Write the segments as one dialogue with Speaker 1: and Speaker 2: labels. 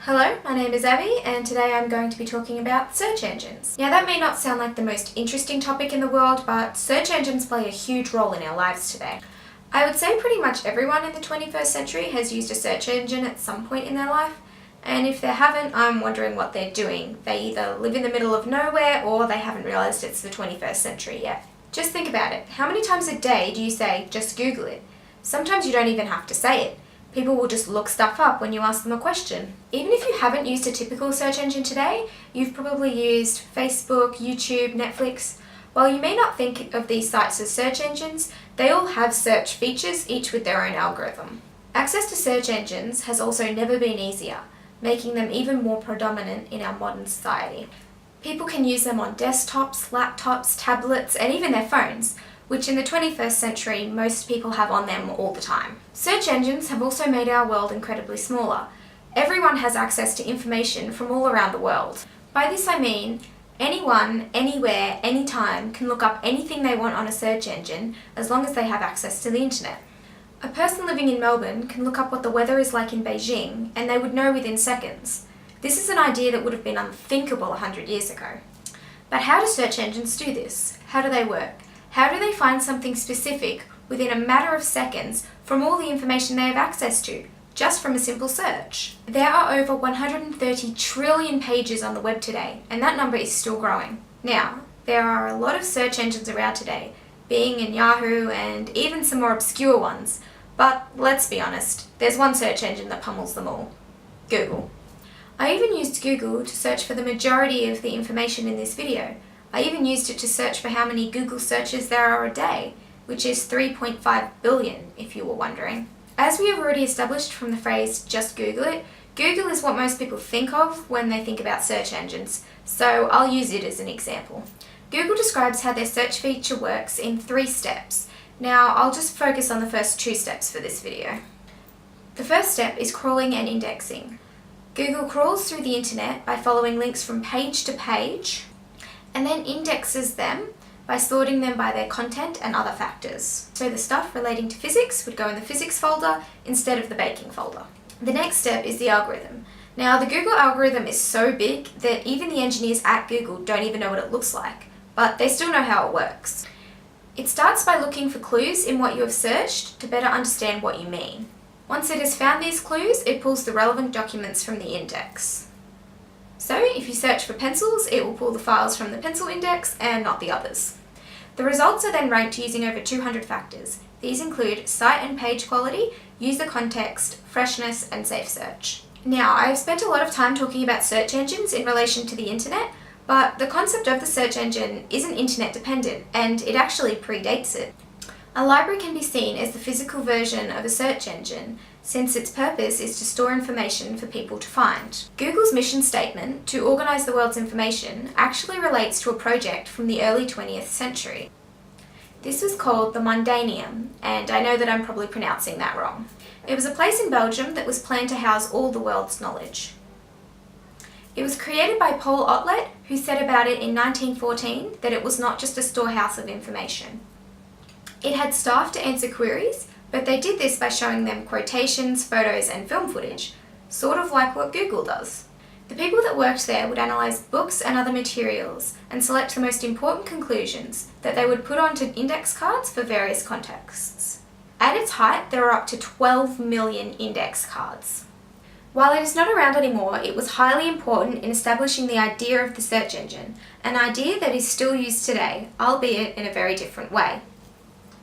Speaker 1: Hello, my name is Abby and today I'm going to be talking about search engines. Now that may not sound like the most interesting topic in the world, but search engines play a huge role in our lives today. I would say pretty much everyone in the 21st century has used a search engine at some point in their life, and if they haven't, I'm wondering what they're doing. They either live in the middle of nowhere or they haven't realised it's the 21st century yet. Just think about it. How many times a day do you say, just Google it? Sometimes you don't even have to say it. People will just look stuff up when you ask them a question. Even if you haven't used a typical search engine today, you've probably used Facebook, YouTube, Netflix. While you may not think of these sites as search engines, they all have search features, each with their own algorithm. Access to search engines has also never been easier, making them even more predominant in our modern society. People can use them on desktops, laptops, tablets, and even their phones, which in the 21st century most people have on them all the time. Search engines have also made our world incredibly smaller. Everyone has access to information from all around the world. By this I mean, anyone, anywhere, anytime can look up anything they want on a search engine as long as they have access to the internet. A person living in Melbourne can look up what the weather is like in Beijing and they would know within seconds. This is an idea that would have been unthinkable 100 years ago. But how do search engines do this? How do they work? How do they find something specific within a matter of seconds from all the information they have access to, just from a simple search? There are over 130 trillion pages on the web today, and that number is still growing. Now, there are a lot of search engines around today, Bing and Yahoo and even some more obscure ones, but let's be honest, there's one search engine that pummels them all: Google. I even used Google to search for the majority of the information in this video. I even used it to search for how many Google searches there are a day, which is 3.5 billion, if you were wondering. As we have already established from the phrase, just Google it, Google is what most people think of when they think about search engines, so I'll use it as an example. Google describes how their search feature works in 3 steps. Now, I'll just focus on the first 2 steps for this video. The first step is crawling and indexing. Google crawls through the internet by following links from page to page, and then indexes them by sorting them by their content and other factors. So the stuff relating to physics would go in the physics folder instead of the baking folder. The next step is the algorithm. Now, the Google algorithm is so big that even the engineers at Google don't even know what it looks like, but they still know how it works. It starts by looking for clues in what you have searched to better understand what you mean. Once it has found these clues, it pulls the relevant documents from the index. So if you search for pencils, it will pull the files from the pencil index and not the others. The results are then ranked using over 200 factors. These include site and page quality, user context, freshness, and safe search. Now, I've spent a lot of time talking about search engines in relation to the internet, but the concept of the search engine isn't internet dependent, and it actually predates it. A library can be seen as the physical version of a search engine, since its purpose is to store information for people to find. Google's mission statement, to organise the world's information, actually relates to a project from the early 20th century. This was called the Mundanium, and I know that I'm probably pronouncing that wrong. It was a place in Belgium that was planned to house all the world's knowledge. It was created by Paul Otlet, who said about it in 1914 that it was not just a storehouse of information. It had staff to answer queries, but they did this by showing them quotations, photos, and film footage, sort of like what Google does. The people that worked there would analyse books and other materials and select the most important conclusions that they would put onto index cards for various contexts. At its height, there were up to 12 million index cards. While it is not around anymore, it was highly important in establishing the idea of the search engine, an idea that is still used today, albeit in a very different way.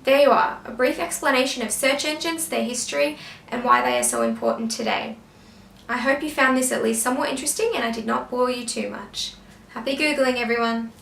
Speaker 1: There you are, a brief explanation of search engines, their history, and why they are so important today. I hope you found this at least somewhat interesting and I did not bore you too much. Happy Googling, everyone!